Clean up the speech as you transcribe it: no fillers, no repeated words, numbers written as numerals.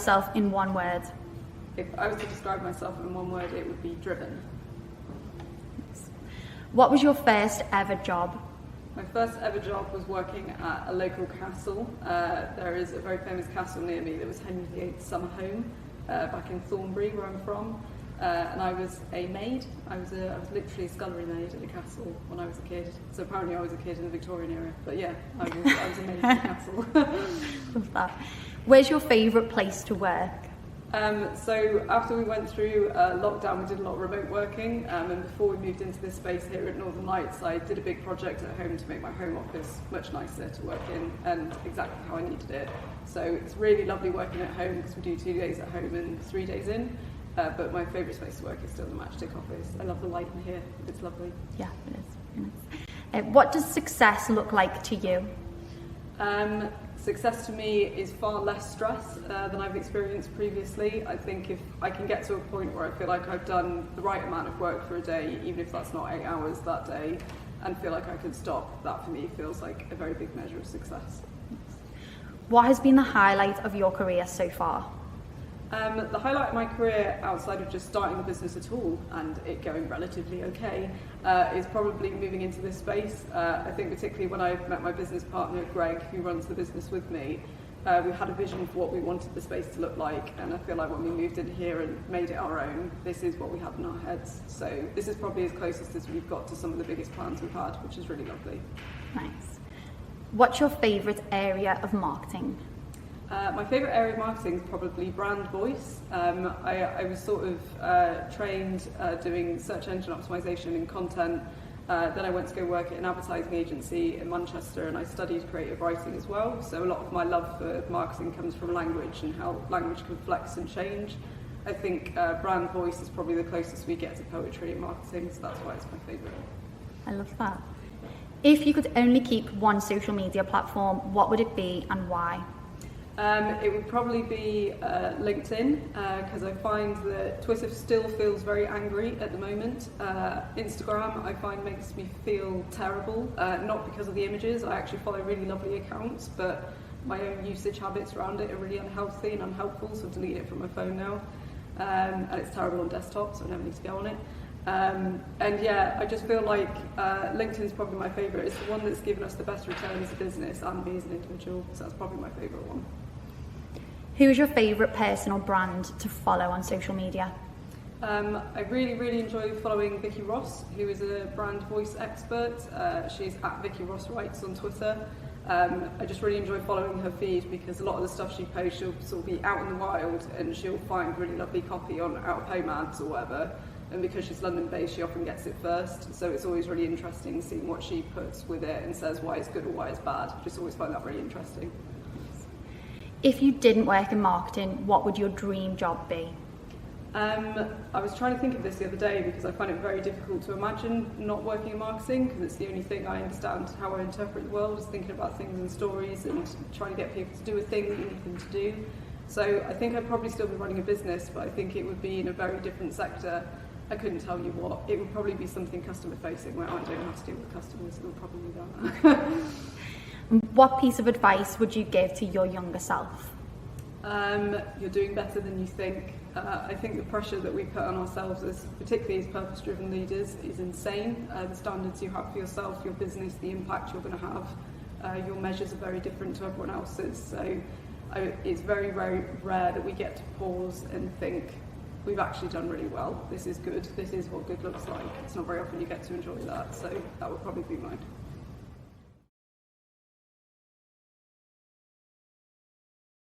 yourself in one word? If I was to describe myself in one word, it would be driven. What was your first ever job? My first ever job was working at a local castle. There is a very famous castle near me that was Henry VIII's summer home back in Thornbury, where I'm from. And I was a maid. I was literally a scullery maid at the castle when I was a kid. So apparently I was a kid in the Victorian era. But yeah, I was a maid at the castle. Love that. Where's your favourite place to work? So after we went through lockdown, we did a lot of remote working, and before we moved into this space here at Northern Lights, I did a big project at home to make my home office much nicer to work in and exactly how I needed it. So it's really lovely working at home because we do 2 days at home and 3 days in, but my favourite space to work is still the Matchstick office. I love the light in here, it's lovely. Yeah, it is. Very nice. What does success look like to you? Success to me is far less stress than I've experienced previously. I think if I can get to a point where I feel like I've done the right amount of work for a day, even if that's not 8 hours that day, and feel like I can stop, that for me feels like a very big measure of success. What has been the highlight of your career so far? The highlight of my career, outside of just starting the business at all and it going relatively okay, is probably moving into this space. I think particularly when I met my business partner Greg, who runs the business with me, we had a vision for what we wanted the space to look like, and I feel like when we moved in here and made it our own, this is what we have in our heads. So this is probably as closest as we've got to some of the biggest plans we've had, which is really lovely. Nice. What's your favourite area of marketing? My favourite area of marketing is probably brand voice. I was sort of trained doing search engine optimization and content. Then I went to go work at an advertising agency in Manchester, and I studied creative writing as well. So a lot of my love for marketing comes from language and how language can flex and change. I think brand voice is probably the closest we get to poetry in marketing, so that's why it's my favourite. I love that. If you could only keep one social media platform, what would it be and why? It would probably be LinkedIn, because I find that Twitter still feels very angry at the moment. Instagram I find makes me feel terrible, not because of the images. I actually follow really lovely accounts, but my own usage habits around it are really unhealthy and unhelpful, so I delete it from my phone now. And it's terrible on desktop, so I never need to go on it. And yeah, I just feel like LinkedIn's probably my favourite. It's the one that's given us the best return as a business and me as an individual, so that's probably my favourite one. Who is your favourite person or brand to follow on social media? I really enjoy following Vicky Ross, who is a brand voice expert. She's at Vicky Ross Writes on Twitter. I just really enjoy following her feed because a lot of the stuff she posts, she'll sort of be out in the wild and she'll find really lovely copy on out-of-home ads or whatever. And because she's London-based, she often gets it first. So it's always really interesting seeing what she puts with it and says why it's good or why it's bad. I just always find that really interesting. If you didn't work in marketing, what would your dream job be? I was trying to think of this the other day because I find it very difficult to imagine not working in marketing because it's the only thing I understand how I interpret the world is thinking about things and stories and trying to get people to do a thing that you need them to do. So I think I'd probably still be running a business, but I think it would be in a very different sector. I couldn't tell you what. It would probably be something customer facing where I don't have to deal with customers. It would probably be that. What piece of advice would you give to your younger self? You're doing better than you think. I think the pressure that we put on ourselves, particularly as purpose-driven leaders, is insane. The standards you have for yourself, your business, the impact you're going to have, your measures are very different to everyone else's. So it's very rare that we get to pause and think, we've actually done really well. This is good. This is what good looks like. It's not very often you get to enjoy that. So that would probably be mine.